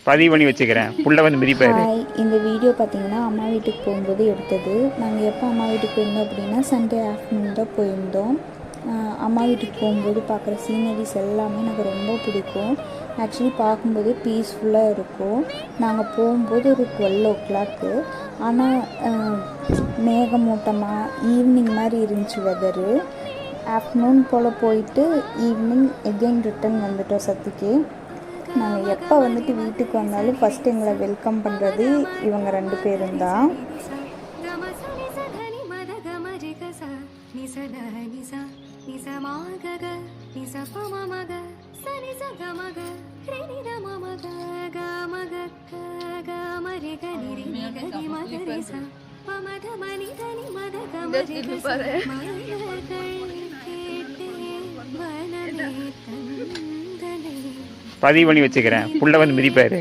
பதிவு பண்ணி வச்சுக்கிறேன். புள்ள வந்து மிதிப்பாரு. இந்த வீடியோ பார்த்தீங்கன்னா அம்மா வீட்டுக்கு போகும்போது எடுத்தது. நாங்கள் எப்போ அம்மா வீட்டுக்கு போயிருந்தோம் அப்படின்னா சண்டே ஆஃப்டர்நூன் தான் போயிருந்தோம். அம்மா வீட்டுக்கு போகும்போது பார்க்குற சீனரிஸ் எல்லாமே எனக்கு ரொம்ப பிடிக்கும். ஆக்சுவலி பார்க்கும்போது பீஸ்ஃபுல்லாக இருக்கும். நாங்கள் போகும்போது ஒரு 12 o'clock. ஆனால் மேகமூட்டமாக ஈவினிங் மாதிரி இருந்துச்சு வெதரு. ஆஃப்டர்நூன் போல் போயிட்டு ஈவினிங் எகெயின் ரிட்டன் வந்துட்டோம் சத்திக்கு. நாங்கள் எப்போ வந்துட்டு வீட்டுக்கு வந்தாலும் ஃபஸ்ட்டு எங்களை வெல்கம் பண்ணுறது இவங்க 2 பேரும் தான். பதிவு பண்ணி வச்சுக்கிறேன். புள்ள வந்து மிதிப்பாரு.